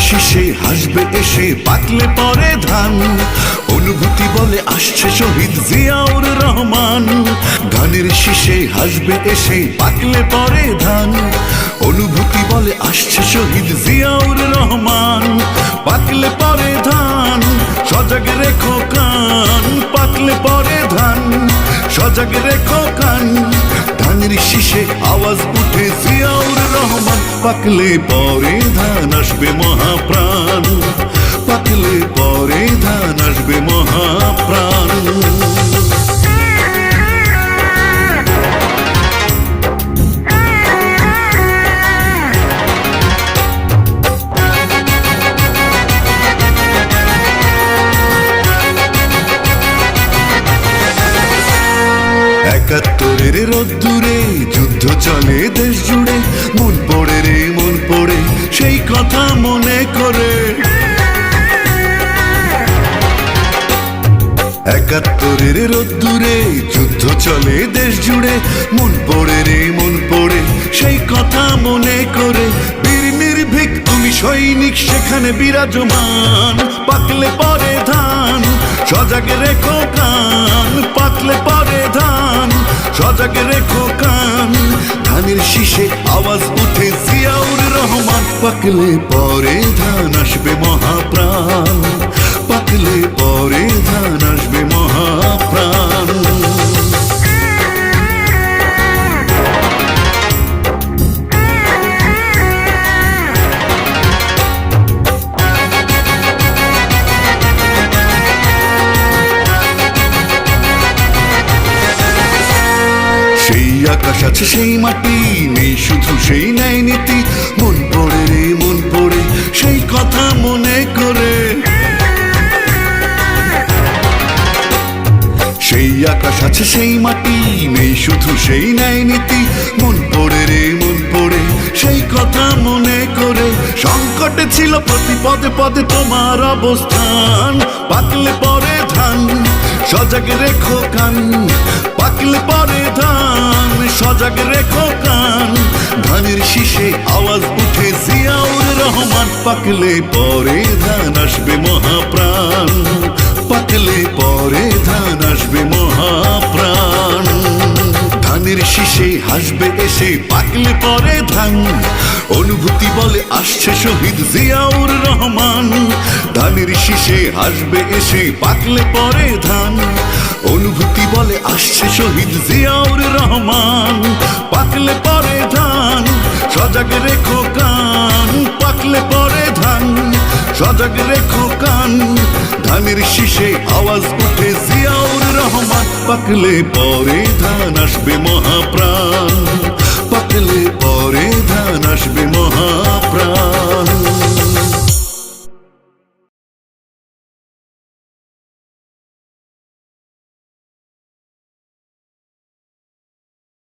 শীষে হাসবে এসে পাকলে পরে ধান, অনুভূতি বলে আসছে শহীদ জিয়াউর রহমান। ধানের শীষে হাসবে এসে পাকলে পরে ধান, অনুভূতি বলে আসছে শহীদ জিয়াউর রহমান। পাকলে পরে ধান সজাগ রেখো কান, পাকলে পরে ধান সজাগ রেখো কান। ধানের শীষে আওয়াজ উঠে জিয়াউর রহমান। পাকলে পরে ধান আসবে মহাপ্রাণ, পাকলে পরে ধান আসবে মহাপ্রাণ। একাত্তরের রোদ্দুরে যুদ্ধ চলে দেশ জুড়ে, মন পড়ে রে মন পড়ে সেই কথা মনে করে। একাত্তরের রোদ্দুরে যুদ্ধ চলে দেশ জুড়ে, মন পড়ে রে মন পড়ে সেই কথা মনে করে। বীর নির্ভীক তুমি সৈনিক সেখানে বিরাজমান, পাকলে পরে ধান সজাগ রেখো কান, পাকলে পরে ধান সজাগ রেখো কান। ধানের শীষে আওয়াজ উঠে জিয়াউর রহমান। পাকলে পরে ধান আসবে মহাপ্রাণ, পাকলে পরে ধান আসবে মহাপ্রাণ। সেই আকাশ আছে সেই মাটি নেই শুধু সেই ন্যায় নীতি, মন পড়ে রে মন পড়ে সেই কথা মনে করে। সেই আকাশ আছে সেই মাটি নেই শুধু সেই ন্যায় নীতি, মন পড়ে রে মন পড়ে সেই কথা মনে করে। সংকটে ছিল প্রতি পদে পদে তোমার অবস্থান, পাকলে পরে ধান সজাগ রেখো কান, পাকলে পরে ধান সজাগ রেখো কান। ধানের শীষে আওয়াজ উঠে জিয়াউর রহমান। পাকলে পরে ধান আসবে মহাপ্রাণ, পাকলে পরে ধান আসবে মহাপ্রাণ। ধানের শীষে হাসবে এসে পাকলে পরে ধান, অনুভূতি বলে আসছে শহীদ জিয়াউর রহমান। ধানের শীষে হাসবে এসে পাকলে পরে ধান, অনুভূতি বলে আসছে শহীদ জিয়াউর রহমান। পাকলে পরে ধান সজাগ রেখো কান, পাকলে পরে ধান সজাগ রেখো কান। ধানের শীষে আওয়াজ উঠে জিয়াউর রহমান। পাকলে পরে ধান আসবে মহাপ্রাণ, পাকলে পরে ধান আসবে মহাপ্রাণ।